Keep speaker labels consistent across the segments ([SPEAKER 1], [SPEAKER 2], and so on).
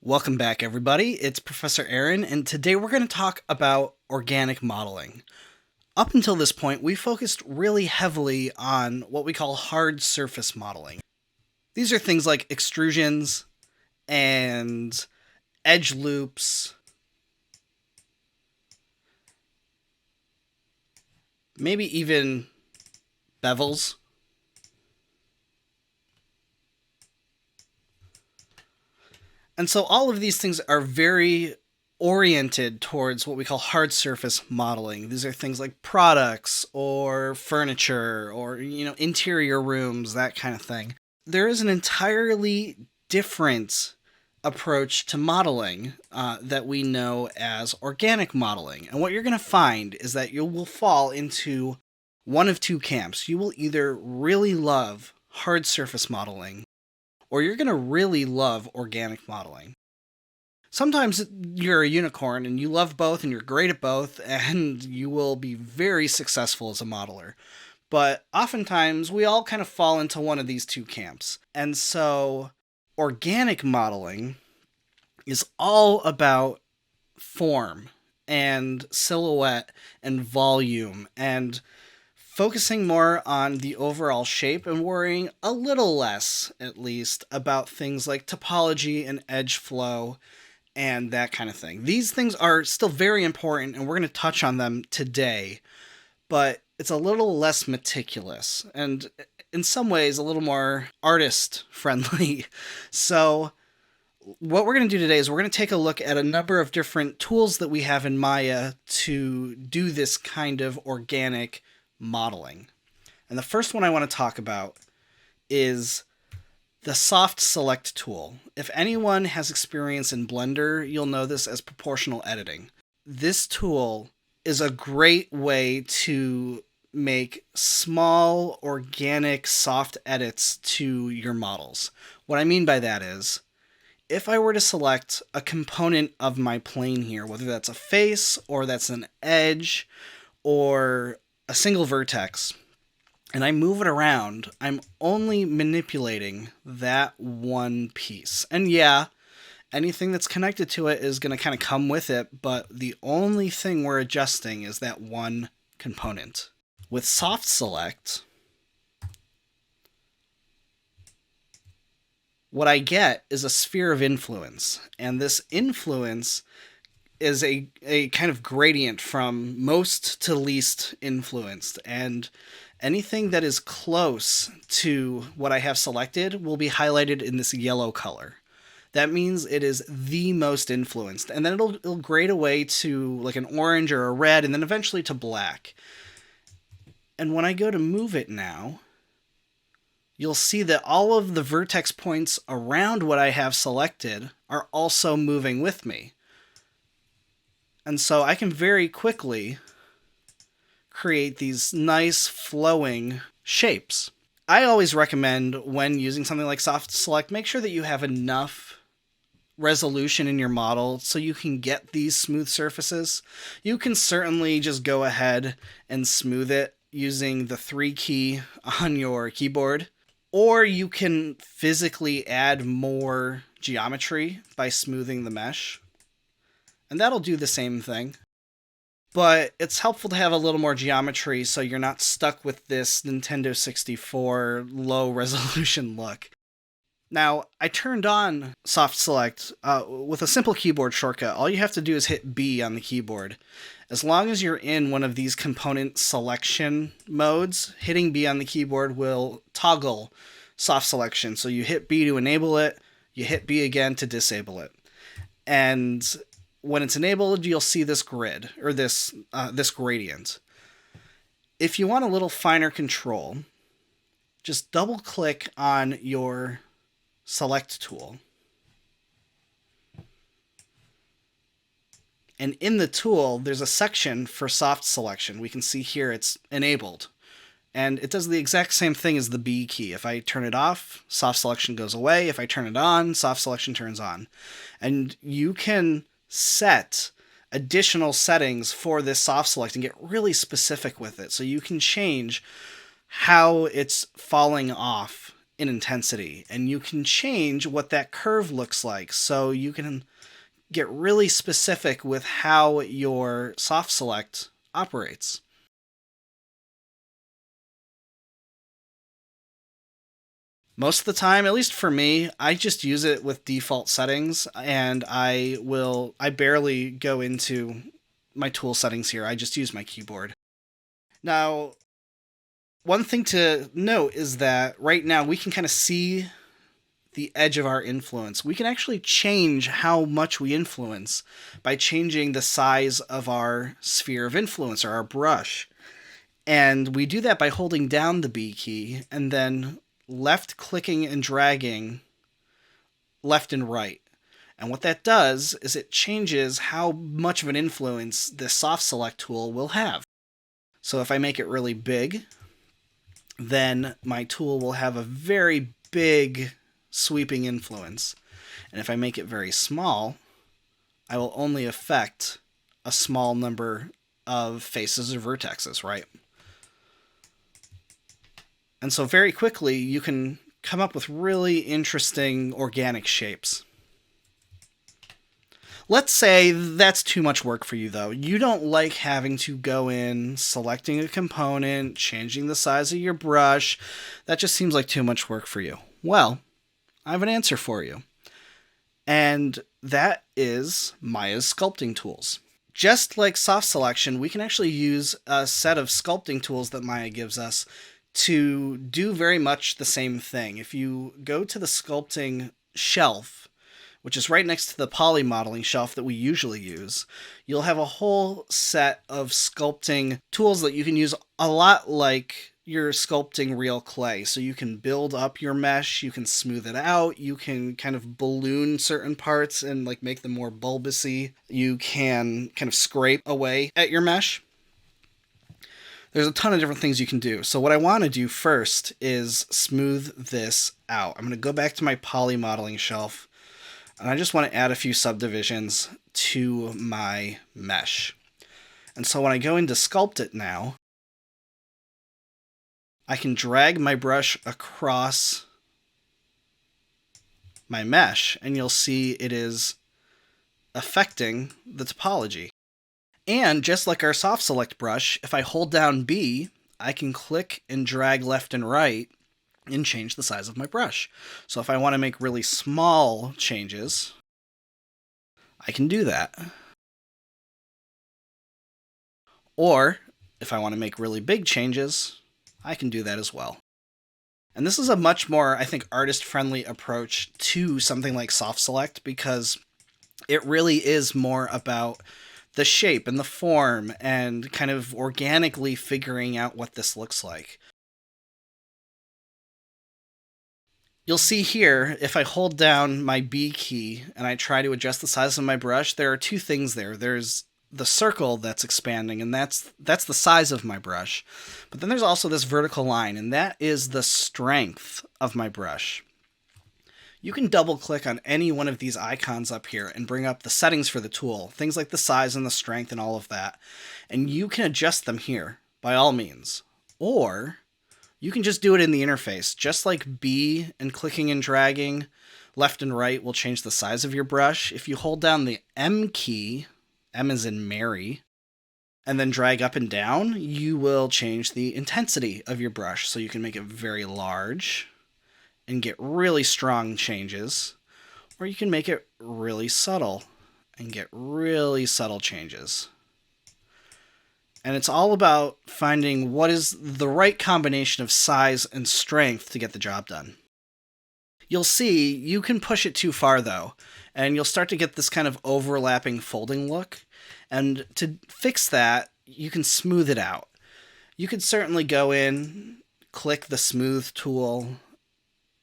[SPEAKER 1] Welcome back, everybody. It's Professor Aaron, and today we're going to talk about organic modeling. Up until this point, we focused really heavily on what we call hard surface modeling. These are things like extrusions and edge loops, maybe even bevels. And so all of these things are very oriented towards what we call hard surface modeling. These are things like products or furniture or, interior rooms, that kind of thing. There is an entirely different approach to modeling that we know as organic modeling. And what you're going to find is that you will fall into one of two camps. You will either really love hard surface modeling, or you're going to really love organic modeling. Sometimes you're a unicorn and you love both and you're great at both and you will be very successful as a modeler. But oftentimes we all kind of fall into one of these two camps. And so organic modeling is all about form and silhouette and volume and focusing more on the overall shape and worrying a little less, at least, about things like topology and edge flow and that kind of thing. These things are still very important, and we're going to touch on them today, but it's a little less meticulous and in some ways a little more artist friendly. So what we're going to do today is we're going to take a look at a number of different tools that we have in Maya to do this kind of organic modeling. And the first one I want to talk about is the soft select tool. If anyone has experience in Blender, you'll know this as proportional editing. This tool is a great way to make small, organic, soft edits to your models. What I mean by that is, if I were to select a component of my plane here, whether that's a face or that's an edge or a single vertex, and I move it around, I'm only manipulating that one piece. And yeah, anything that's connected to it is going to kind of come with it, but the only thing we're adjusting is that one component. With soft select, what I get is a sphere of influence, and this influence is a kind of gradient from most to least influenced, and anything that is close to what I have selected will be highlighted in this yellow color. That means it is the most influenced, and then it'll grade away to like an orange or a red, and then eventually to black. And when I go to move it now, you'll see that all of the vertex points around what I have selected are also moving with me. And so I can very quickly create these nice flowing shapes. I always recommend when using something like soft select, make sure that you have enough resolution in your model so you can get these smooth surfaces. You can certainly just go ahead and smooth it using the 3 key on your keyboard, or you can physically add more geometry by smoothing the mesh, and that'll do the same thing. But it's helpful to have a little more geometry so you're not stuck with this Nintendo 64 low resolution look. Now, I turned on soft select with a simple keyboard shortcut. All you have to do is hit B on the keyboard. As long as you're in one of these component selection modes, hitting B on the keyboard will toggle soft selection. So you hit B to enable it, you hit B again to disable it. And when it's enabled, you'll see this grid, or this gradient. If you want a little finer control, just double-click on your select tool. And in the tool, there's a section for soft selection. We can see here it's enabled. And it does the exact same thing as the B key. If I turn it off, soft selection goes away. If I turn it on, soft selection turns on. And you can set additional settings for this soft select and get really specific with it. So you can change how it's falling off in intensity, and you can change what that curve looks like. So you can get really specific with how your soft select operates. Most of the time, at least for me, I just use it with default settings, and I barely go into my tool settings here. I just use my keyboard. Now, one thing to note is that right now we can kind of see the edge of our influence. We can actually change how much we influence by changing the size of our sphere of influence or our brush. And we do that by holding down the B key and then left clicking and dragging left and right. And what that does is it changes how much of an influence this soft select tool will have. So if I make it really big, then my tool will have a very big sweeping influence. And if I make it very small, I will only affect a small number of faces or vertexes, right? And so very quickly, you can come up with really interesting organic shapes. Let's say that's too much work for you, though. You don't like having to go in, selecting a component, changing the size of your brush. That just seems like too much work for you. Well, I have an answer for you. And that is Maya's sculpting tools. Just like soft selection, we can actually use a set of sculpting tools that Maya gives us to do very much the same thing. If you go to the sculpting shelf, which is right next to the poly modeling shelf that we usually use, you'll have a whole set of sculpting tools that you can use a lot like you're sculpting real clay. So you can build up your mesh, you can smooth it out, you can kind of balloon certain parts and like make them more bulbousy. You can kind of scrape away at your mesh. There's a ton of different things you can do. So what I want to do first is smooth this out. I'm going to go back to my poly modeling shelf, and I just want to add a few subdivisions to my mesh. And so when I go in to sculpt it now, I can drag my brush across my mesh, and you'll see it is affecting the topology. And just like our soft select brush, if I hold down B, I can click and drag left and right and change the size of my brush. So if I want to make really small changes, I can do that. Or if I want to make really big changes, I can do that as well. And this is a much more, I think, artist-friendly approach to something like soft select because it really is more about the shape and the form and kind of organically figuring out what this looks like. You'll see here, if I hold down my B key and I try to adjust the size of my brush, there are two things there. There's the circle that's expanding, and that's the size of my brush. But then there's also this vertical line, and that is the strength of my brush. You can double click on any one of these icons up here and bring up the settings for the tool, things like the size and the strength and all of that. And you can adjust them here, by all means. Or you can just do it in the interface. Just like B and clicking and dragging left and right will change the size of your brush. If you hold down the M key, M as in Mary, and then drag up and down, you will change the intensity of your brush. So you can make it very large and get really strong changes, or you can make it really subtle and get really subtle changes. And it's all about finding what is the right combination of size and strength to get the job done. You'll see you can push it too far though, and you'll start to get this kind of overlapping folding look. And to fix that, you can smooth it out. You could certainly go in, click the smooth tool,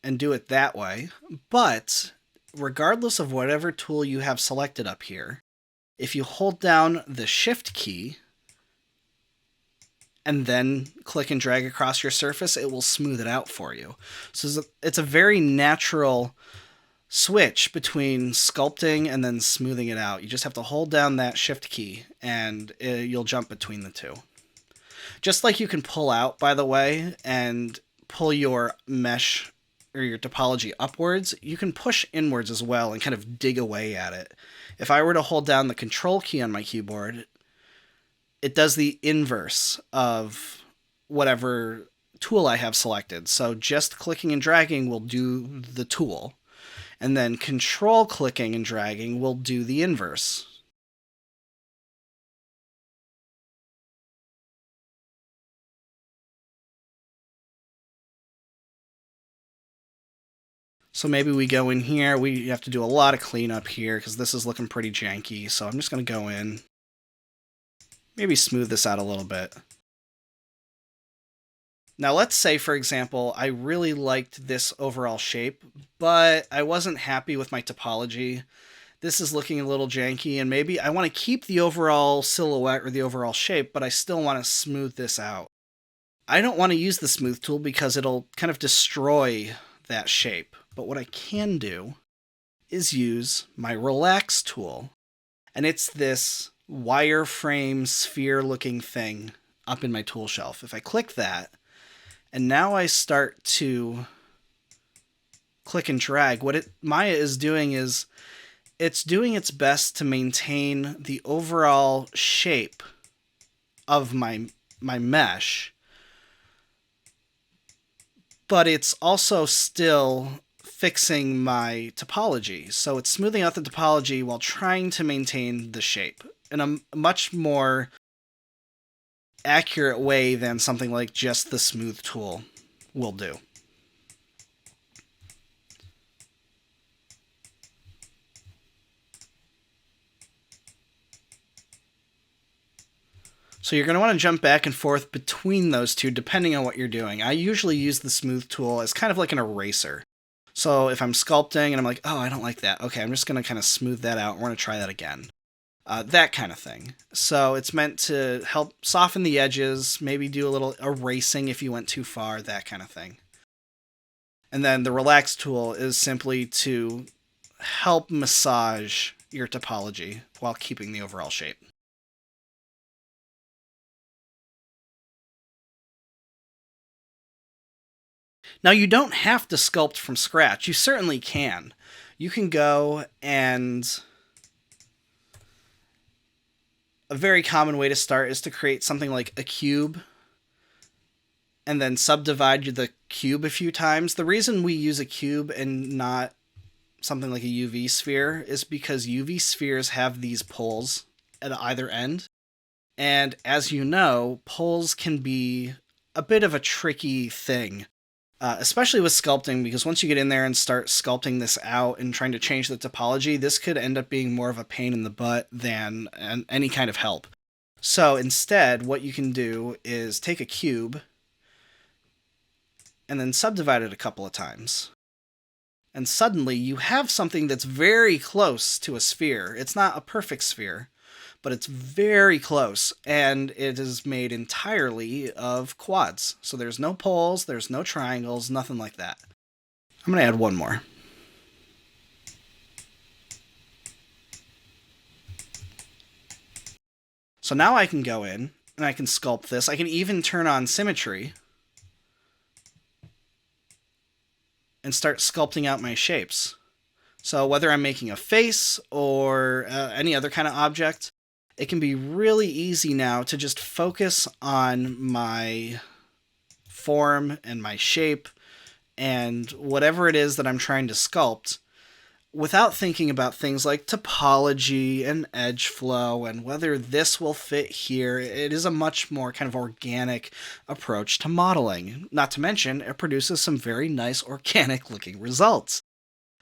[SPEAKER 1] and do it that way, but regardless of whatever tool you have selected up here, if you hold down the Shift key and then click and drag across your surface, it will smooth it out for you. So it's a very natural switch between sculpting and then smoothing it out. You just have to hold down that Shift key and you'll jump between the two. Just like you can pull out, by the way, and pull your mesh or your topology upwards, you can push inwards as well and kind of dig away at it. If I were to hold down the control key on my keyboard, it does the inverse of whatever tool I have selected. So just clicking and dragging will do the tool, and then control clicking and dragging will do the inverse. So maybe we go in here. We have to do a lot of cleanup here because this is looking pretty janky. So I'm just going to go in, maybe smooth this out a little bit. Now let's say, for example, I really liked this overall shape, but I wasn't happy with my topology. This is looking a little janky, and maybe I want to keep the overall silhouette or the overall shape, but I still want to smooth this out. I don't want to use the smooth tool because it'll kind of destroy that shape. But what I can do is use my relax tool. And it's this wireframe sphere looking thing up in my tool shelf. If I click that, and now I start to click and drag, what Maya is doing is it's doing its best to maintain the overall shape of my mesh, but it's also still fixing my topology. So it's smoothing out the topology while trying to maintain the shape in a much more accurate way than something like just the smooth tool will do. So you're going to want to jump back and forth between those two depending on what you're doing. I usually use the smooth tool as kind of like an eraser. So if I'm sculpting and I'm like, oh, I don't like that. Okay, I'm just going to kind of smooth that out. We're going to try that again. That kind of thing. So it's meant to help soften the edges, maybe do a little erasing if you went too far, that kind of thing. And then the relax tool is simply to help massage your topology while keeping the overall shape. Now, you don't have to sculpt from scratch. You certainly can. You can go and... A very common way to start is to create something like a cube and then subdivide the cube a few times. The reason we use a cube and not something like a UV sphere is because UV spheres have these poles at either end. And as you know, poles can be a bit of a tricky thing. Especially with sculpting, because once you get in there and start sculpting this out and trying to change the topology, this could end up being more of a pain in the butt than any kind of help. So instead, what you can do is take a cube and then subdivide it a couple of times. And suddenly you have something that's very close to a sphere. It's not a perfect sphere, but it's very close, and it is made entirely of quads. So there's no poles, there's no triangles, nothing like that. I'm going to add one more. So now I can go in, and I can sculpt this. I can even turn on symmetry and start sculpting out my shapes. So whether I'm making a face or any other kind of object, it can be really easy now to just focus on my form and my shape and whatever it is that I'm trying to sculpt without thinking about things like topology and edge flow and whether this will fit here. It is a much more kind of organic approach to modeling. Not to mention, it produces some very nice organic looking results.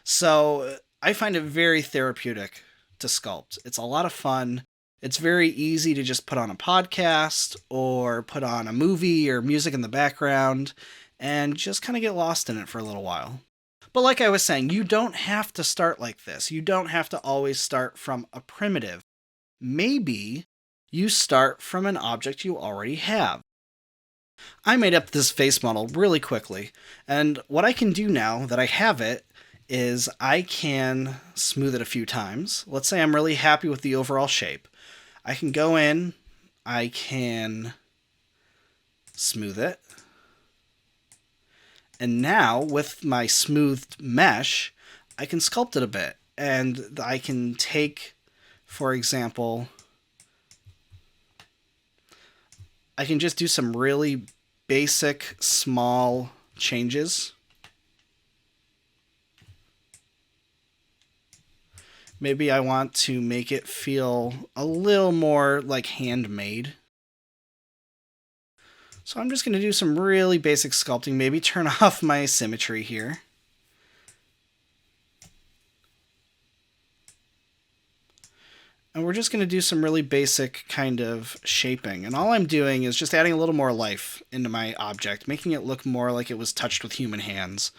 [SPEAKER 1] So I find it very therapeutic to sculpt. It's a lot of fun. It's very easy to just put on a podcast or put on a movie or music in the background and just kind of get lost in it for a little while. But like I was saying, you don't have to start like this. You don't have to always start from a primitive. Maybe you start from an object you already have. I made up this face model really quickly, and what I can do now that I have it is I can smooth it a few times. Let's say I'm really happy with the overall shape. I can go in, I can smooth it, And now, with my smoothed mesh, I can sculpt it a bit. And I can take, for example, I can just do some really basic, small changes. Maybe I want to make it feel a little more like handmade. So I'm just going to do some really basic sculpting, maybe turn off my symmetry here. And we're just going to do some really basic kind of shaping. And all I'm doing is just adding a little more life into my object, making it look more like it was touched with human hands.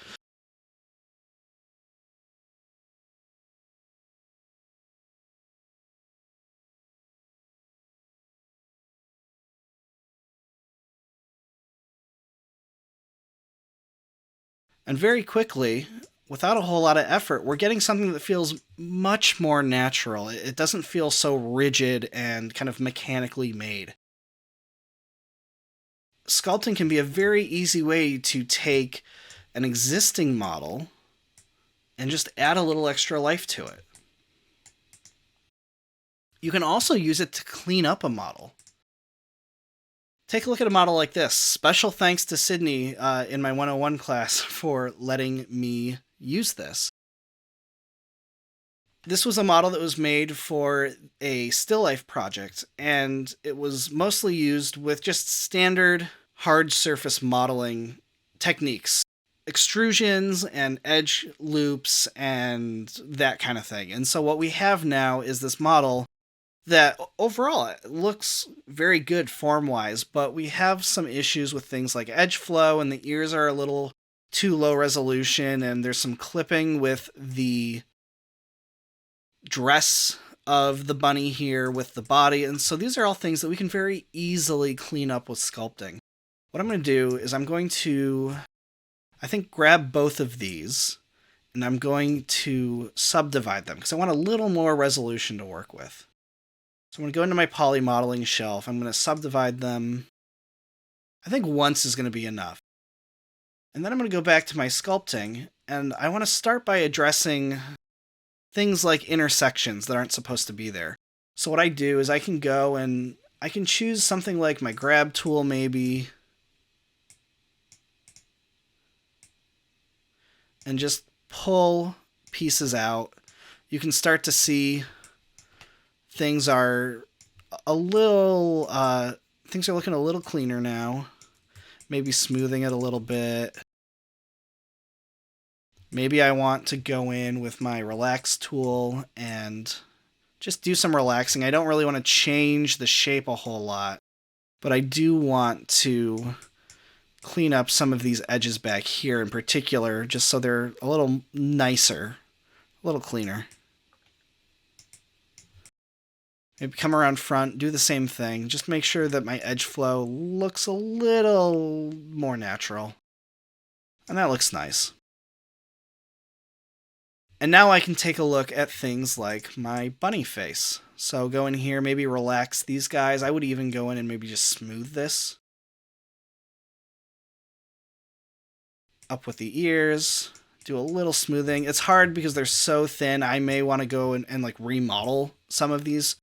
[SPEAKER 1] And very quickly, without a whole lot of effort, we're getting something that feels much more natural. It doesn't feel so rigid and kind of mechanically made. Sculpting can be a very easy way to take an existing model and just add a little extra life to it. You can also use it to clean up a model. Take a look at a model like this. Special thanks to Sydney in my 101 class for letting me use this. This was a model that was made for a still life project, and it was mostly used with just standard hard surface modeling techniques. Extrusions and edge loops and that kind of thing. And so what we have now is this model that overall looks very good form-wise, but we have some issues with things like edge flow, and the ears are a little too low resolution, and there's some clipping with the dress of the bunny here with the body, and so these are all things that we can very easily clean up with sculpting. What I'm going to do is I'm going to, I think, grab both of these, and I'm going to subdivide them, because I want a little more resolution to work with. So I'm going to go into my poly modeling shelf. I'm going to subdivide them. I think once is going to be enough. And then I'm going to go back to my sculpting, and I want to start by addressing things like intersections that aren't supposed to be there. So what I do is I can go and I can choose something like my grab tool maybe, and just pull pieces out. You can start to see things are a little, things are looking a little cleaner now. Maybe smoothing it a little bit. Maybe I want to go in with my relax tool and just do some relaxing. I don't really want to change the shape a whole lot, but I do want to clean up some of these edges back here in particular, just so they're a little nicer, a little cleaner. Maybe come around front, do the same thing. Just make sure that my edge flow looks a little more natural. And that looks nice. And now I can take a look at things like my bunny face. So go in here, maybe relax these guys. I would even go in and maybe just smooth this. Up with the ears. Do a little smoothing. It's hard because they're so thin. I may want to go and like remodel some of these.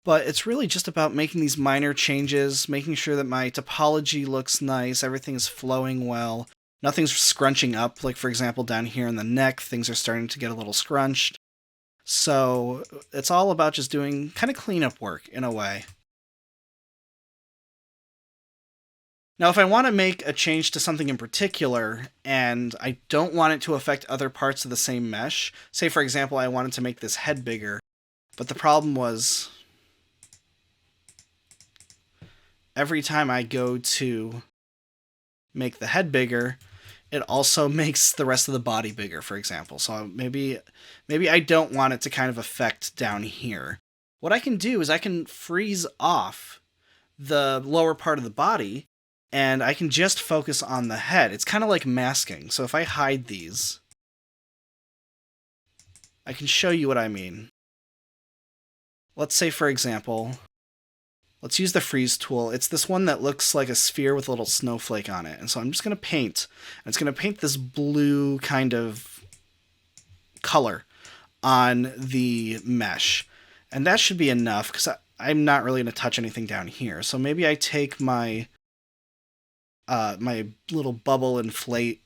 [SPEAKER 1] But it's really just about making these minor changes, making sure that my topology looks nice, everything is flowing well, nothing's scrunching up. Like, for example, down here in the neck, things are starting to get a little scrunched. So it's all about just doing kind of cleanup work in a way. Now, if I want to make a change to something in particular, and I don't want it to affect other parts of the same mesh, say, for example, I wanted to make this head bigger, but the problem was every time I go to make the head bigger, it also makes the rest of the body bigger, for example. So maybe I don't want it to kind of affect down here. What I can do is I can freeze off the lower part of the body, and I can just focus on the head. It's kind of like masking. So if I hide these, I can show you what I mean. Let's say, for example, Let's use the freeze tool. It's this one that looks like a sphere with a little snowflake on it. And so I'm just going to paint. And it's going to paint this blue kind of color on the mesh. And that should be enough because I'm not really going to touch anything down here. So maybe I take my my little bubble inflate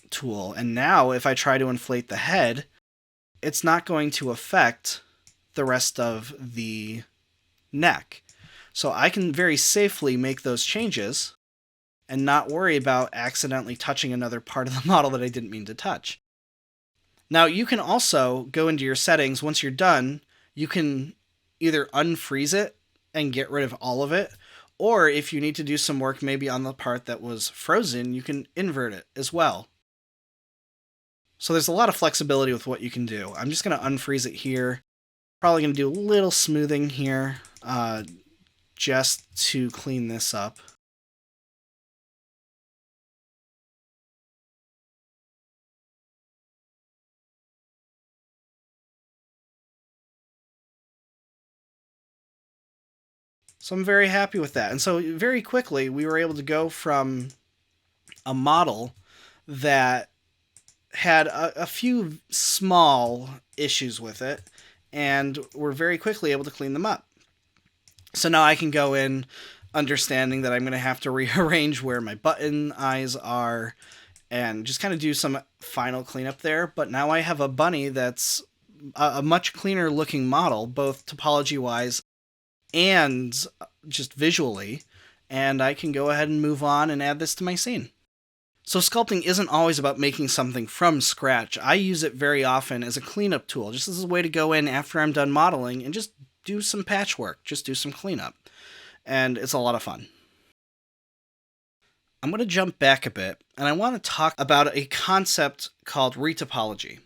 [SPEAKER 1] tool. And now if I try to inflate the head, it's not going to affect the rest of the neck. So I can very safely make those changes and not worry about accidentally touching another part of the model that I didn't mean to touch. Now you can also go into your settings. Once you're done, you can either unfreeze it and get rid of all of it, or if you need to do some work maybe on the part that was frozen, you can invert it as well. So there's a lot of flexibility with what you can do. I'm just going to unfreeze it here. Probably going to do a little smoothing here just to clean this up. So I'm very happy with that. And so very quickly, we were able to go from a model that had a few small issues with it, and we're very quickly able to clean them up. So now I can go in understanding that I'm going to have to rearrange where my button eyes are and just kind of do some final cleanup there. But now I have a bunny that's a much cleaner looking model, both topology wise and just visually, and I can go ahead and move on and add this to my scene. So sculpting isn't always about making something from scratch. I use it very often as a cleanup tool, just as a way to go in after I'm done modeling and just do some patchwork, just do some cleanup. And it's a lot of fun. I'm going to jump back a bit, and I want to talk about a concept called retopology.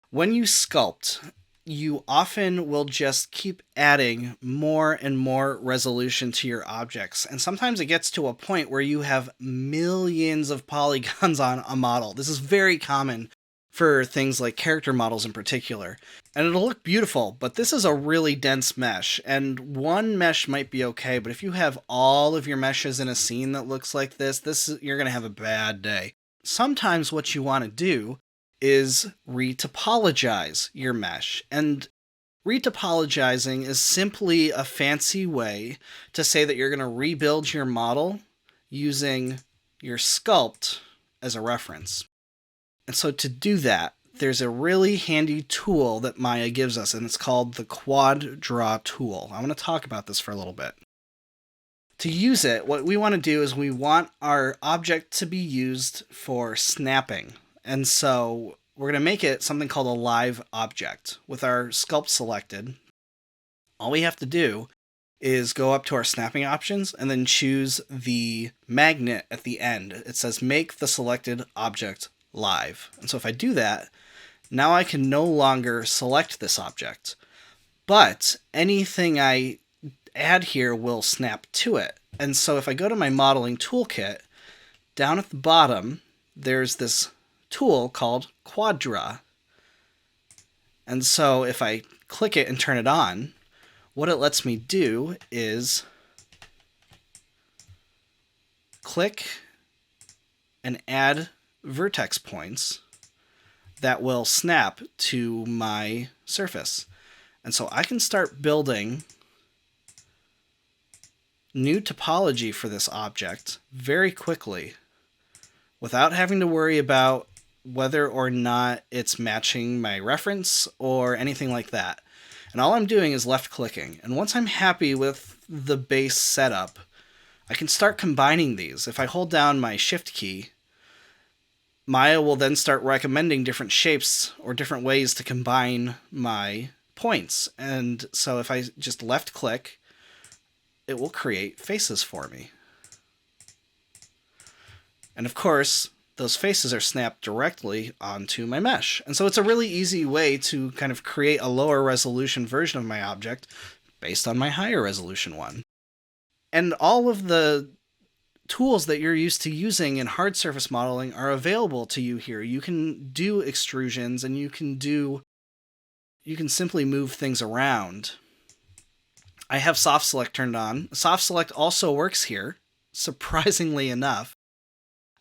[SPEAKER 1] When you sculpt, you often will just keep adding more and more resolution to your objects. And sometimes it gets to a point where you have millions of polygons on a model. This is very common for things like character models in particular. And it'll look beautiful, but this is a really dense mesh. And one mesh might be okay, but if you have all of your meshes in a scene that looks like this, you're going to have a bad day. Sometimes what you want to do is retopologize your mesh. And retopologizing is simply a fancy way to say that you're going to rebuild your model using your sculpt as a reference. And so to do that, there's a really handy tool that Maya gives us, and it's called the Quad Draw tool. I want to talk about this for a little bit. To use it, what we want to do is we want our object to be used for snapping. And so we're going to make it something called a live object. With our sculpt selected, all we have to do is go up to our snapping options and then choose the magnet at the end. It says make the selected object live. And so if I do that, now I can no longer select this object, but anything I add here will snap to it. And so if I go to my modeling toolkit, down at the bottom, there's this tool called Quad Draw. And so if I click it and turn it on, what it lets me do is click and add vertex points that will snap to my surface. And so I can start building new topology for this object very quickly without having to worry about whether or not it's matching my reference or anything like that. And all I'm doing is left clicking. And once I'm happy with the base setup, I can start combining these. If I hold down my shift key, Maya will then start recommending different shapes or different ways to combine my points. And so if I just left click, it will create faces for me. And of course, those faces are snapped directly onto my mesh. And so it's a really easy way to kind of create a lower resolution version of my object based on my higher resolution one. And all of the tools that you're used to using in hard surface modeling are available to you here. You can do extrusions and you can simply move things around. I have soft select turned on. Soft select also works here, surprisingly enough.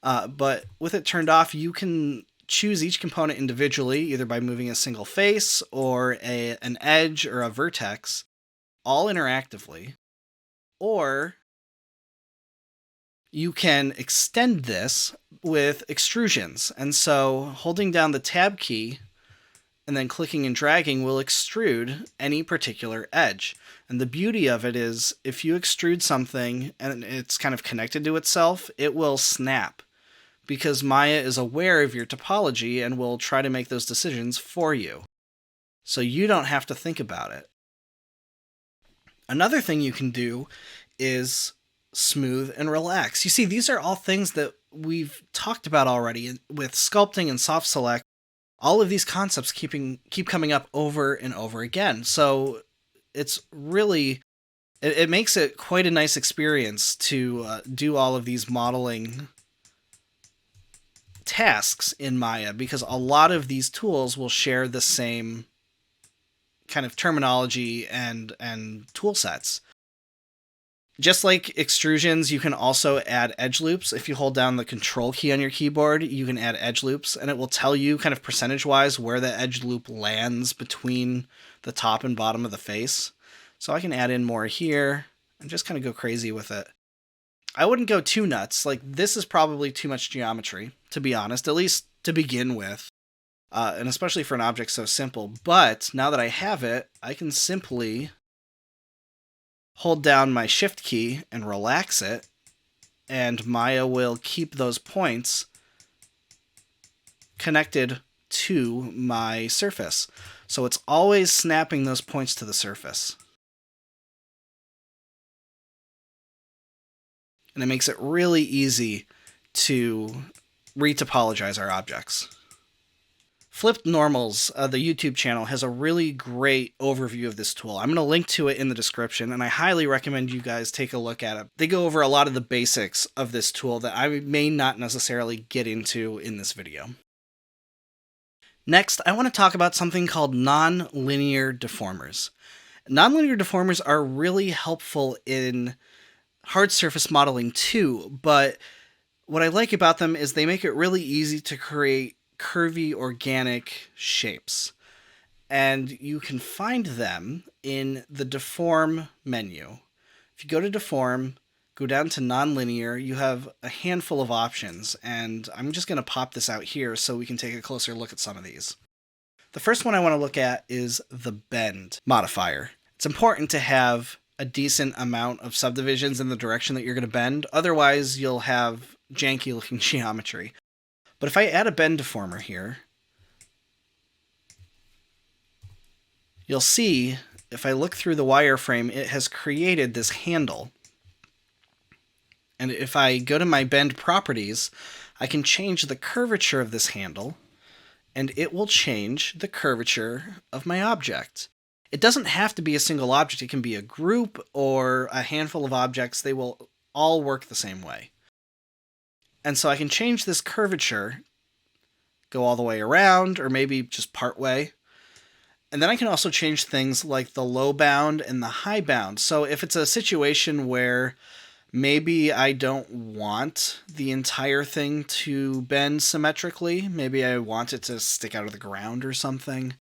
[SPEAKER 1] But with it turned off, you can choose each component individually, either by moving a single face or an edge or a vertex, all interactively. Or you can extend this with extrusions. And so holding down the tab key and then clicking and dragging will extrude any particular edge. And the beauty of it is if you extrude something and it's kind of connected to itself, it will snap, because Maya is aware of your topology and will try to make those decisions for you. So you don't have to think about it. Another thing you can do is smooth and relax. You see, these are all things that we've talked about already with sculpting and soft select. All of these concepts keep coming up over and over again. So it's really, it makes it quite a nice experience to do all of these modeling tasks in Maya, because a lot of these tools will share the same kind of terminology and tool sets. Just like extrusions, you can also add edge loops. If you hold down the control key on your keyboard, you can add edge loops, and it will tell you kind of percentage-wise where the edge loop lands between the top and bottom of the face. So I can add in more here and just kind of go crazy with it. I wouldn't go too nuts. Like, this is probably too much geometry, to be honest, at least to begin with. And especially for an object so simple. But now that I have it, I can simply hold down my shift key and relax it, and Maya will keep those points connected to my surface. So it's always snapping those points to the surface. And it makes it really easy to retopologize our objects. Flipped Normals, the YouTube channel, has a really great overview of this tool. I'm going to link to it in the description, and I highly recommend you guys take a look at it. They go over a lot of the basics of this tool that I may not necessarily get into in this video. Next, I want to talk about something called nonlinear deformers. Nonlinear deformers are really helpful in hard surface modeling too, but what I like about them is they make it really easy to create curvy organic shapes. And you can find them in the Deform menu. If you go to Deform, go down to Nonlinear, you have a handful of options, and I'm just going to pop this out here so we can take a closer look at some of these. The first one I want to look at is the Bend modifier. It's important to have a decent amount of subdivisions in the direction that you're going to bend, otherwise you'll have janky looking geometry. But if I add a bend deformer here, you'll see if I look through the wireframe, it has created this handle. And if I go to my bend properties, I can change the curvature of this handle, and it will change the curvature of my object. It doesn't have to be a single object. It can be a group or a handful of objects. They will all work the same way. And so I can change this curvature, go all the way around, or maybe just part way. And then I can also change things like the low bound and the high bound. So if it's a situation where maybe I don't want the entire thing to bend symmetrically, maybe I want it to stick out of the ground or something,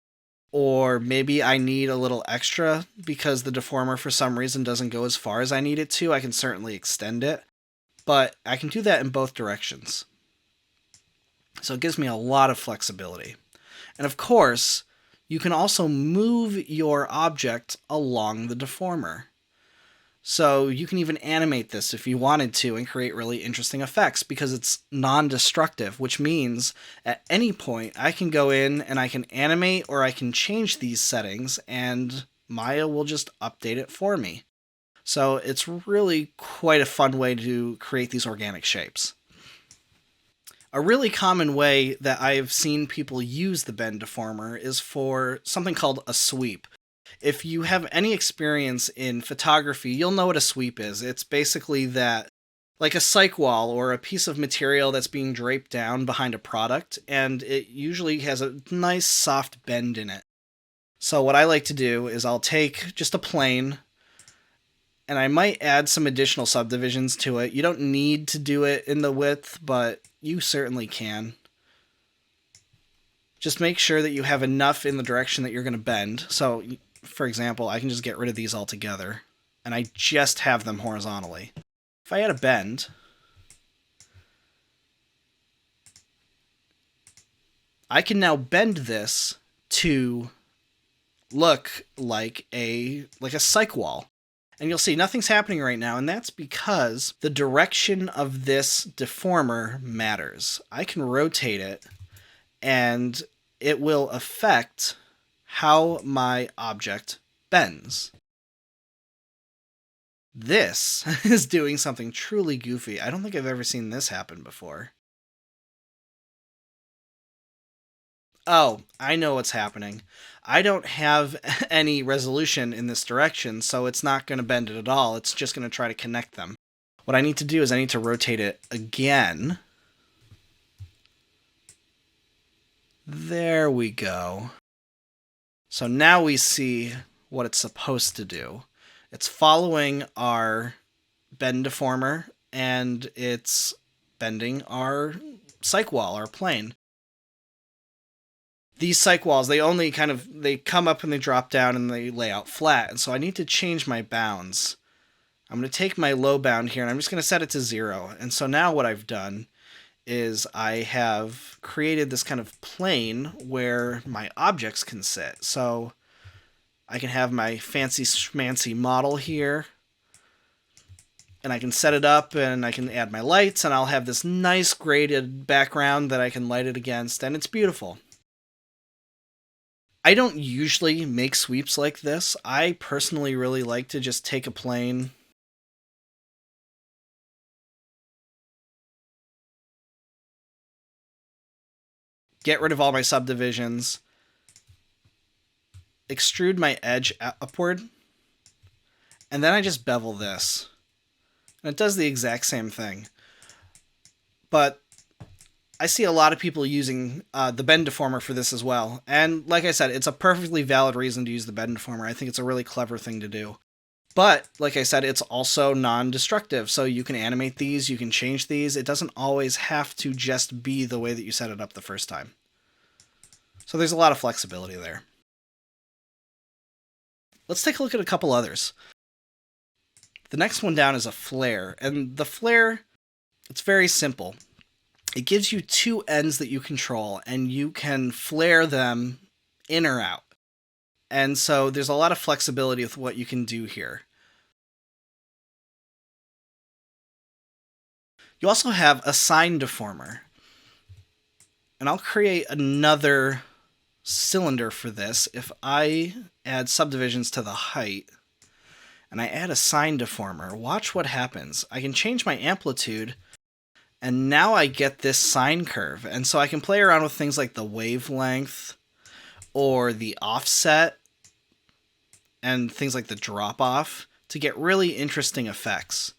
[SPEAKER 1] or maybe I need a little extra because the deformer for some reason doesn't go as far as I need it to, I can certainly extend it. But I can do that in both directions. So it gives me a lot of flexibility. And of course, you can also move your object along the deformer. So you can even animate this if you wanted to and create really interesting effects because it's non-destructive, which means at any point I can go in and I can animate or I can change these settings and Maya will just update it for me. So it's really quite a fun way to create these organic shapes. A really common way that I've seen people use the bend deformer is for something called a sweep. If you have any experience in photography, you'll know what a sweep is. It's basically that, like a cyc wall or a piece of material that's being draped down behind a product, and it usually has a nice soft bend in it. So what I like to do is I'll take just a plane, And I might add some additional subdivisions to it. You don't need to do it in the width, but you certainly can. Just make sure that you have enough in the direction that you're going to bend. So, for example, I can just get rid of these altogether, and I just have them horizontally. If I add a bend, I can now bend this to look like a cyc wall. And you'll see nothing's happening right now, and that's because the direction of this deformer matters. I can rotate it, and it will affect how my object bends. This is doing something truly goofy. I don't think I've ever seen this happen before. Oh, I know what's happening. I don't have any resolution in this direction, so it's not going to bend it at all. It's just going to try to connect them. What I need to do is I need to rotate it again. There we go. So now we see what it's supposed to do. It's following our bend deformer, and it's bending our cyc wall, our plane. These cyc walls, they come up and they drop down and they lay out flat. And so I need to change my bounds. I'm going to take my low bound here and I'm just going to set it to 0. And so now what I've done is I have created this kind of plane where my objects can sit. So I can have my fancy schmancy model here, and I can set it up and I can add my lights, and I'll have this nice graded background that I can light it against, and it's beautiful. I don't usually make sweeps like this. I personally really like to just take a plane, get rid of all my subdivisions, extrude my edge upward, and then I just bevel this. And it does the exact same thing. But I see a lot of people using the bend deformer for this as well. And like I said, it's a perfectly valid reason to use the bend deformer. I think it's a really clever thing to do. But, like I said, it's also non-destructive. So you can animate these, you can change these. It doesn't always have to just be the way that you set it up the first time. So there's a lot of flexibility there. Let's take a look at a couple others. The next one down is a flare. And the flare, it's very simple. It gives you two ends that you control, and you can flare them in or out. And so there's a lot of flexibility with what you can do here. You also have a sign deformer. And I'll create another cylinder for this. If I add subdivisions to the height, and I add a sign deformer, watch what happens. I can change my amplitude, and now I get this sine curve. And so I can play around with things like the wavelength or the offset and things like the drop off to get really interesting effects.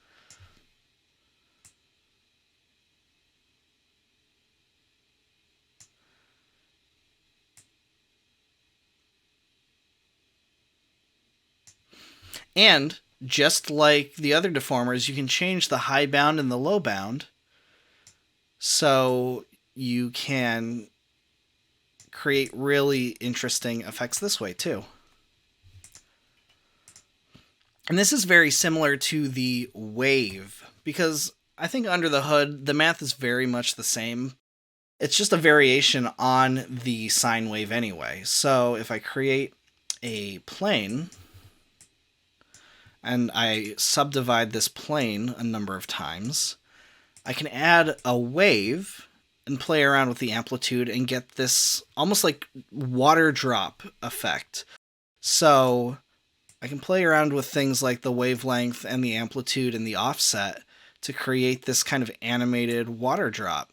[SPEAKER 1] And just like the other deformers, you can change the high bound and the low bound. So you can create really interesting effects this way too. And this is very similar to the wave, because I think under the hood, the math is very much the same. It's just a variation on the sine wave anyway. So if I create a plane, and I subdivide this plane a number of times, I can add a wave and play around with the amplitude and get this almost like water drop effect. So I can play around with things like the wavelength and the amplitude and the offset to create this kind of animated water drop.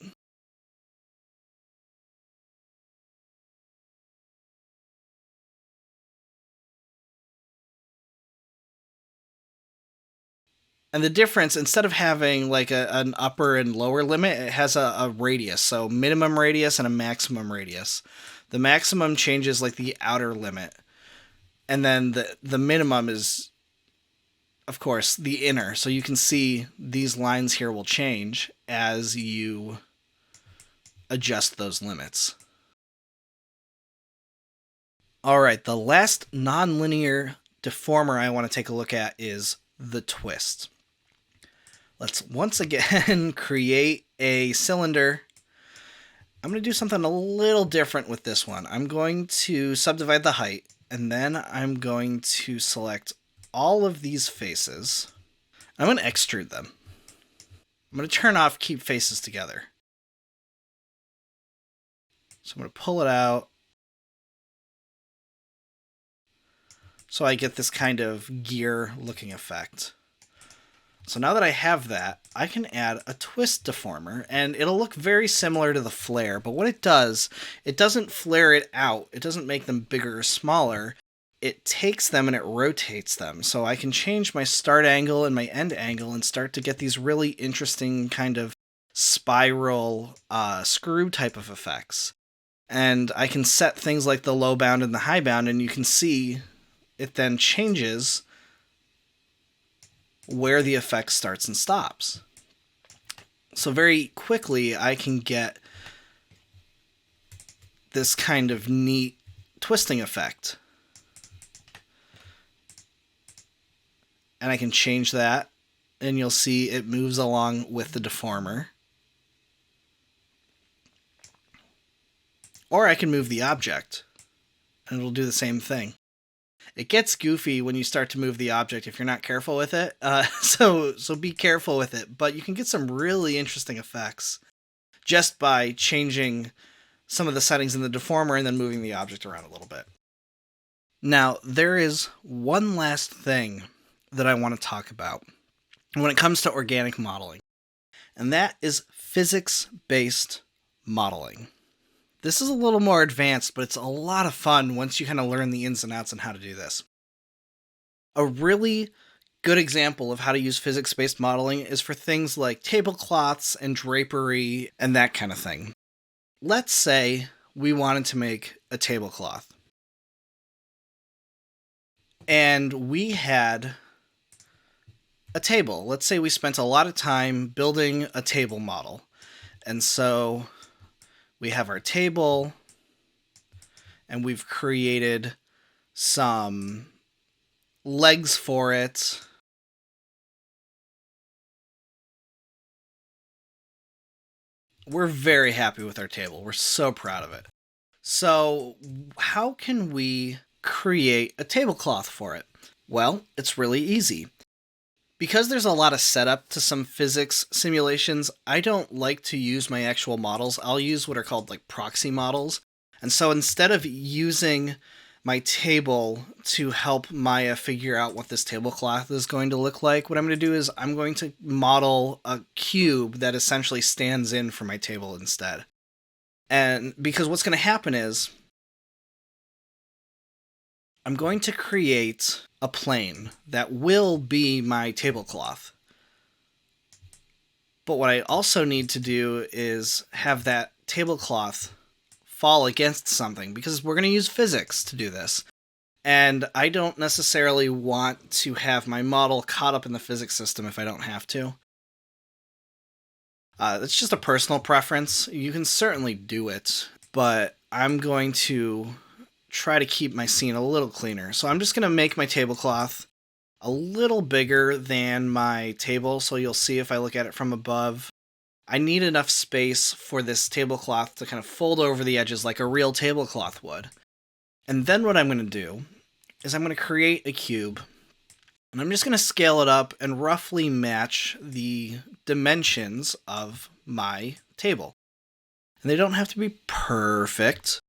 [SPEAKER 1] And the difference, instead of having like an upper and lower limit, it has a radius. So minimum radius and a maximum radius. The maximum changes like the outer limit. And then the minimum is of course, the inner. So you can see these lines here will change as you adjust those limits. All right, the last nonlinear deformer I want to take a look at is the twist. Let's once again create a cylinder. I'm going to do something a little different with this one. I'm going to subdivide the height, and then I'm going to select all of these faces. I'm going to extrude them. I'm going to turn off keep faces together. So I'm going to pull it out. So I get this kind of gear looking effect. So now that I have that, I can add a twist deformer, and it'll look very similar to the flare, but what it does, it doesn't flare it out. It doesn't make them bigger or smaller. It takes them and it rotates them. So I can change my start angle and my end angle and start to get these really interesting kind of spiral screw type of effects. And I can set things like the low bound and the high bound, and you can see it then changes where the effect starts and stops. So very quickly I can get this kind of neat twisting effect. And I can change that, and you'll see it moves along with the deformer. Or I can move the object, and it'll do the same thing. It gets goofy when you start to move the object if you're not careful with it, so be careful with it. But you can get some really interesting effects just by changing some of the settings in the deformer and then moving the object around a little bit. Now, there is one last thing that I want to talk about when it comes to organic modeling, and that is physics-based modeling. This is a little more advanced, but it's a lot of fun once you kind of learn the ins and outs on how to do this. A really good example of how to use physics-based modeling is for things like tablecloths and drapery and that kind of thing. Let's say we wanted to make a tablecloth, and we had a table. Let's say we spent a lot of time building a table model, and so we have our table, and we've created some legs for it. We're very happy with our table. We're so proud of it. So how can we create a tablecloth for it? Well, it's really easy. Because there's a lot of setup to some physics simulations, I don't like to use my actual models. I'll use what are called like proxy models. And so instead of using my table to help Maya figure out what this tablecloth is going to look like, what I'm going to do is I'm going to model a cube that essentially stands in for my table instead. And because what's going to happen is I'm going to create a plane that will be my tablecloth. But what I also need to do is have that tablecloth fall against something, because we're going to use physics to do this. And I don't necessarily want to have my model caught up in the physics system if I don't have to. It's just a personal preference. You can certainly do it, but I'm going to try to keep my scene a little cleaner. So I'm just going to make my tablecloth a little bigger than my table, so you'll see if I look at it from above, I need enough space for this tablecloth to kind of fold over the edges like a real tablecloth would. And then what I'm going to do is I'm going to create a cube, and I'm just going to scale it up and roughly match the dimensions of my table. And they don't have to be perfect,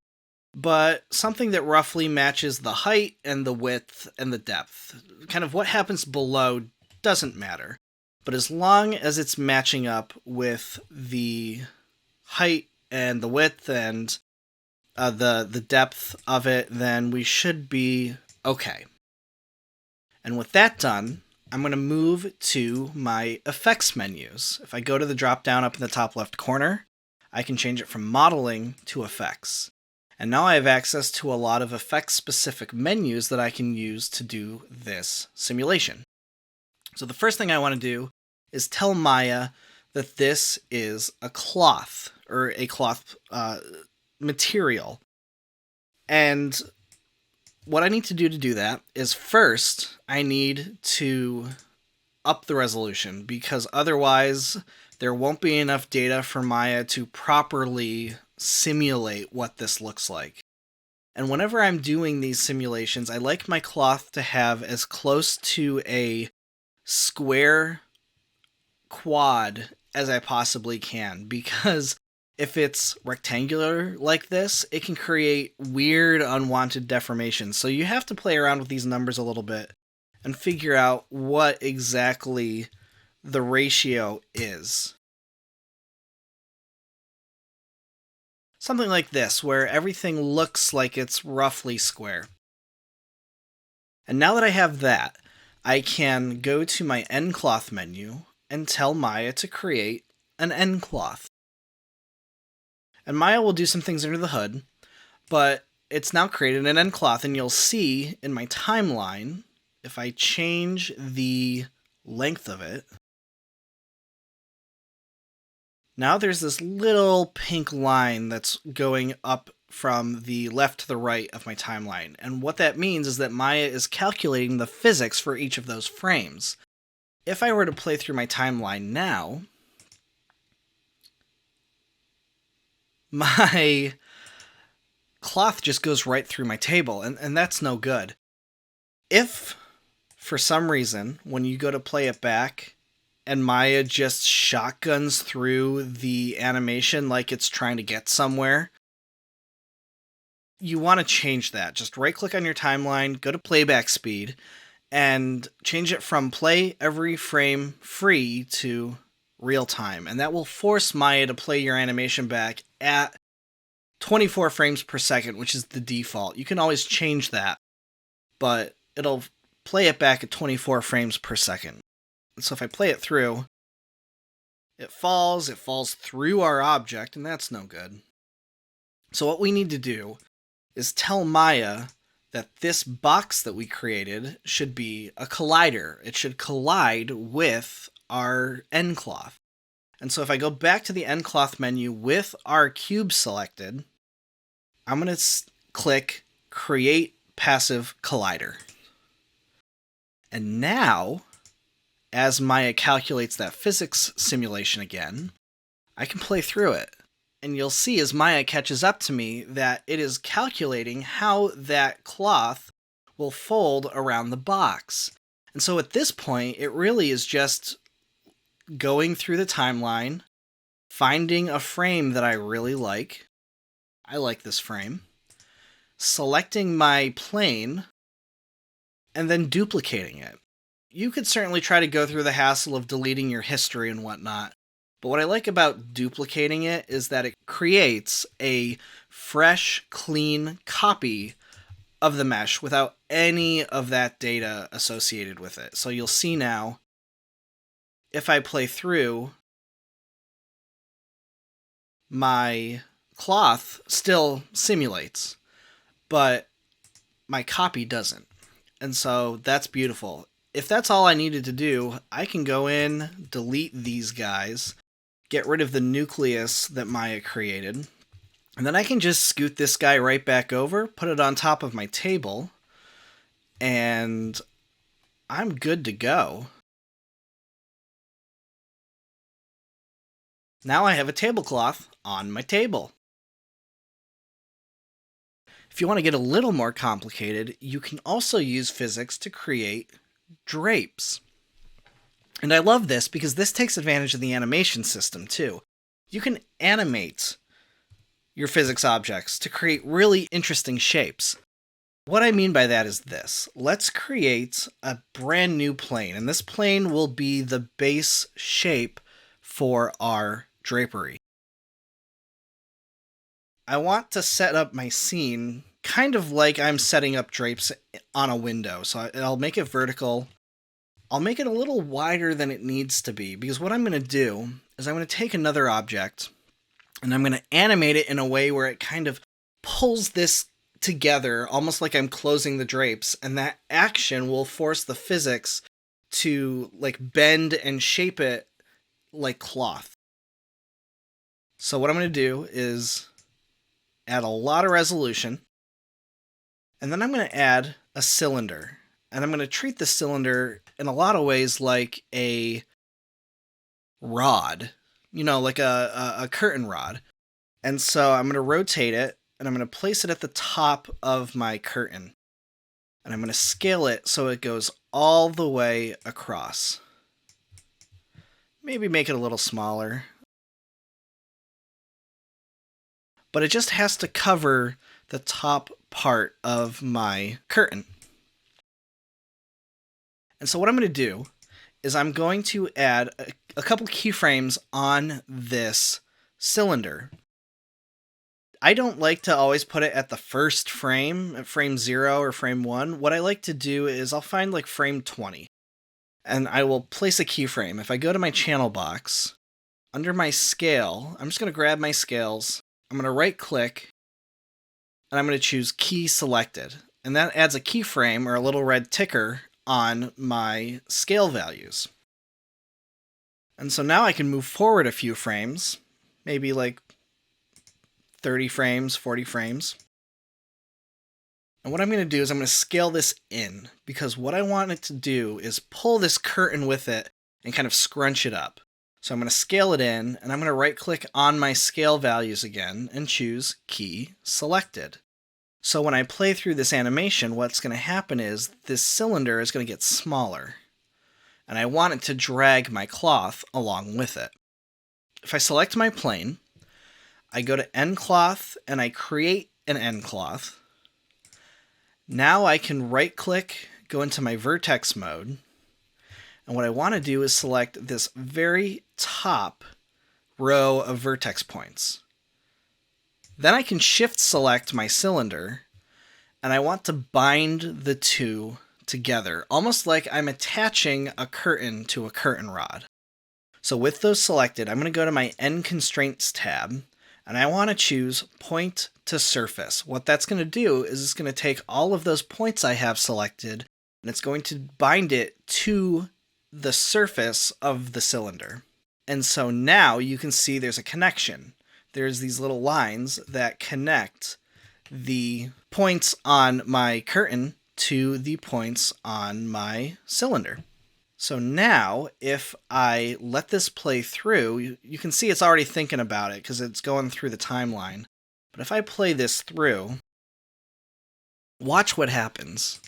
[SPEAKER 1] but something that roughly matches the height and the width and the depth. Kind of what happens below doesn't matter, but as long as it's matching up with the height and the width and the depth of it, then we should be okay. And with that done, I'm going to move to my effects menus. If I go to the drop down up in the top left corner, I can change it from modeling to effects. And now I have access to a lot of effects-specific menus that I can use to do this simulation. So the first thing I want to do is tell Maya that this is a cloth, or a cloth material. And what I need to do that is first I need to up the resolution, because otherwise there won't be enough data for Maya to properly simulate what this looks like. And whenever I'm doing these simulations, I like my cloth to have as close to a square quad as I possibly can, because if it's rectangular like this, it can create weird, unwanted deformations. So you have to play around with these numbers a little bit and figure out what exactly the ratio is. Something like this, where everything looks like it's roughly square. And now that I have that, I can go to my end cloth menu and tell Maya to create an end cloth. And Maya will do some things under the hood, but it's now created an end cloth, and you'll see in my timeline, if I change the length of it, now there's this little pink line that's going up from the left to the right of my timeline. And what that means is that Maya is calculating the physics for each of those frames. If I were to play through my timeline now, my cloth just goes right through my table, and that's no good. If, for some reason, when you go to play it back, and Maya just shotguns through the animation like it's trying to get somewhere, you want to change that. Just right-click on your timeline, go to playback speed, and change it from play every frame free to real time. And that will force Maya to play your animation back at 24 frames per second, which is the default. You can always change that, but it'll play it back at 24 frames per second. So if I play it through, it falls through our object, and that's no good. So what we need to do is tell Maya that this box that we created should be a collider. It should collide with our end cloth. And so if I go back to the end cloth menu with our cube selected, I'm going to click Create Passive Collider. And now, as Maya calculates that physics simulation again, I can play through it. And you'll see as Maya catches up to me that it is calculating how that cloth will fold around the box. And so at this point, it really is just going through the timeline, finding a frame that I really like. I like this frame. Selecting my plane, and then duplicating it. You could certainly try to go through the hassle of deleting your history and whatnot, but what I like about duplicating it is that it creates a fresh, clean copy of the mesh without any of that data associated with it. So you'll see now, if I play through, my cloth still simulates, but my copy doesn't. And so that's beautiful. If that's all I needed to do, I can go in, delete these guys, get rid of the nucleus that Maya created, and then I can just scoot this guy right back over, put it on top of my table, and I'm good to go. Now I have a tablecloth on my table. If you want to get a little more complicated, you can also use physics to create drapes. And I love this because this takes advantage of the animation system too. You can animate your physics objects to create really interesting shapes. What I mean by that is this. Let's create a brand new plane, and this plane will be the base shape for our drapery. I want to set up my scene kind of like I'm setting up drapes on a window. So I'll make it vertical. I'll make it a little wider than it needs to be, because what I'm going to do is I'm going to take another object and I'm going to animate it in a way where it kind of pulls this together, almost like I'm closing the drapes, and that action will force the physics to like bend and shape it like cloth. So what I'm going to do is add a lot of resolution, and then I'm going to add a cylinder. And I'm going to treat the cylinder in a lot of ways like a rod, like a curtain rod. And so I'm going to rotate it, and I'm going to place it at the top of my curtain. And I'm going to scale it so it goes all the way across. Maybe make it a little smaller. But it just has to cover the top part of my curtain. And so what I'm going to do is I'm going to add a couple keyframes on this cylinder. I don't like to always put it at the first frame, at frame 0 or frame 1. What I like to do is I'll find like frame 20, and I will place a keyframe. If I go to my channel box, under my scale, I'm just going to grab my scales, I'm going to right click, and I'm going to choose key selected. And that adds a keyframe or a little red ticker on my scale values. And so now I can move forward a few frames, maybe like 30 frames, 40 frames. And what I'm going to do is I'm going to scale this in, because what I want it to do is pull this curtain with it and kind of scrunch it up. So I'm going to scale it in, and I'm going to right click on my scale values again and choose key selected. So when I play through this animation, what's going to happen is this cylinder is going to get smaller, and I want it to drag my cloth along with it. If I select my plane, I go to end cloth and I create an end cloth. Now I can right click, go into my vertex mode, and what I want to do is select this very top row of vertex points. Then I can shift select my cylinder, and I want to bind the two together, almost like I'm attaching a curtain to a curtain rod. So with those selected, I'm going to go to my End Constraints tab, and I want to choose Point to Surface. What that's going to do is it's going to take all of those points I have selected, and it's going to bind it to the surface of the cylinder. And so now you can see there's a connection. There's these little lines that connect the points on my curtain to the points on my cylinder. So now, if I let this play through, you can see it's already thinking about it because it's going through the timeline. But if I play this through, watch what happens.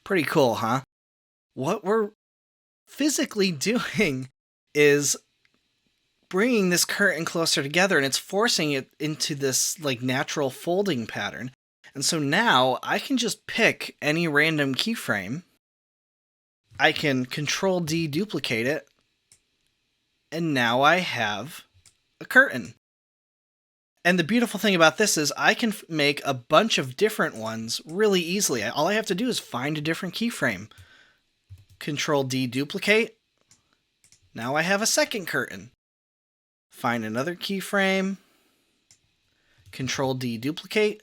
[SPEAKER 1] Pretty cool, huh? What we're physically doing is bringing this curtain closer together, and it's forcing it into this like natural folding pattern. And so now I can just pick any random keyframe. I can Control D duplicate it, and now I have a curtain. And the beautiful thing about this is I can make a bunch of different ones really easily. All I have to do is find a different keyframe. Control D duplicate. Now I have a second curtain. Find another keyframe. Control D duplicate.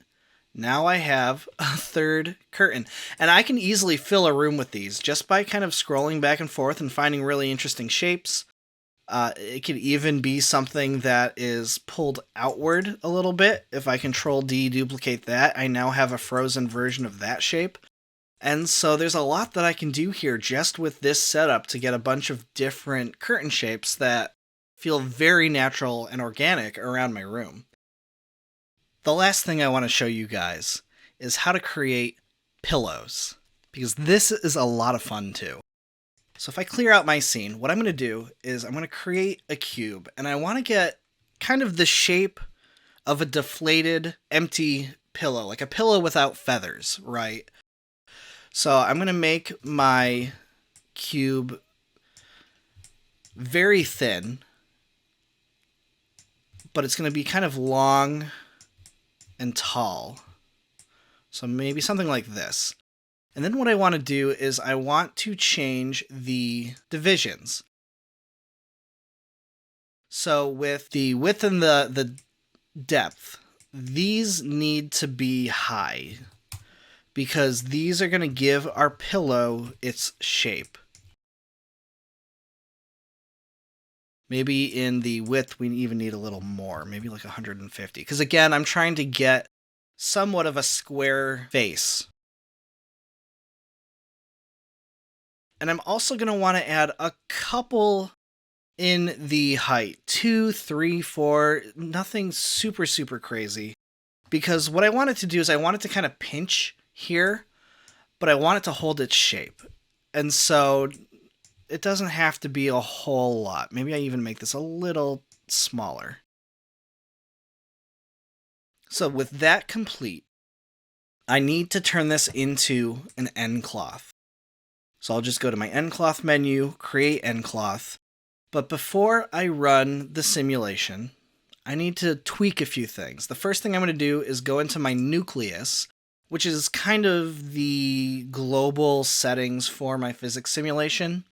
[SPEAKER 1] Now I have a third curtain. And I can easily fill a room with these just by kind of scrolling back and forth and finding really interesting shapes. It could even be something that is pulled outward a little bit. If I Control D duplicate that, I now have a frozen version of that shape. And so there's a lot that I can do here just with this setup to get a bunch of different curtain shapes that feel very natural and organic around my room. The last thing I want to show you guys is how to create pillows, because this is a lot of fun too. So if I clear out my scene, what I'm going to do is I'm going to create a cube, and I want to get kind of the shape of a deflated, empty pillow, like a pillow without feathers, right? So I'm going to make my cube very thin, but it's going to be kind of long and tall. So maybe something like this. And then what I want to do is I want to change the divisions. So with the width and the depth, these need to be high. because these are going to give our pillow its shape. Maybe in the width we even need a little more, maybe like 150. Because again, I'm trying to get somewhat of a square face. And I'm also going to want to add a couple in the height. 2, 3, 4, nothing super, super crazy. Because what I wanted to do is I wanted to kind of pinch here, but I want it to hold its shape. And so it doesn't have to be a whole lot. Maybe I even make this a little smaller. So with that complete, I need to turn this into an end cloth. So I'll just go to my end cloth menu, create end cloth. But before I run the simulation, I need to tweak a few things. The first thing I'm going to do is go into my nucleus, which is kind of the global settings for my physics simulation.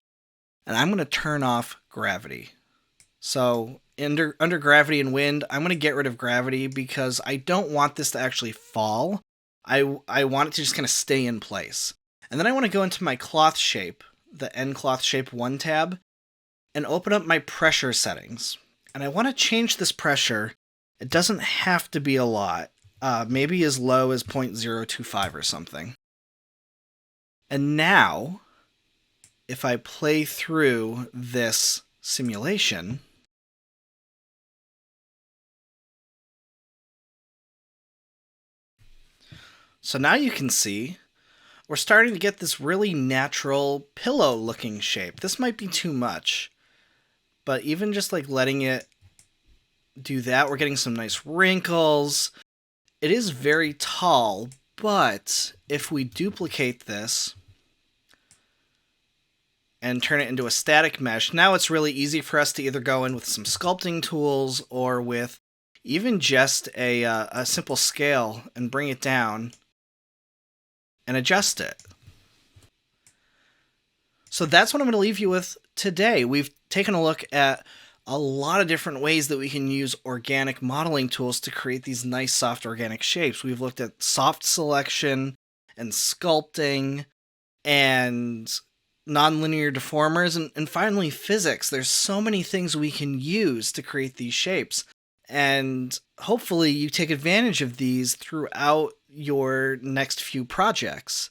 [SPEAKER 1] And I'm going to turn off gravity. So under gravity and wind, I'm going to get rid of gravity because I don't want this to actually fall. I want it to just kind of stay in place. And then I want to go into my cloth shape, the end cloth shape 1 tab, and open up my pressure settings. And I want to change this pressure. It doesn't have to be a lot. Maybe as low as 0.025 or something. And now, if I play through this simulation, so now you can see we're starting to get this really natural pillow-looking shape. This might be too much, but even just like letting it do that, we're getting some nice wrinkles. It is very tall, but if we duplicate this and turn it into a static mesh, now it's really easy for us to either go in with some sculpting tools or with even just a simple scale and bring it down and adjust it. So that's what I'm going to leave you with today. We've taken a look at a lot of different ways that we can use organic modeling tools to create these nice soft organic shapes. We've looked at soft selection and sculpting and nonlinear deformers and finally physics. There's so many things we can use to create these shapes. And hopefully you take advantage of these throughout your next few projects.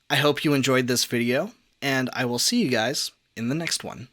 [SPEAKER 1] I hope you enjoyed this video, and I will see you guys in the next one.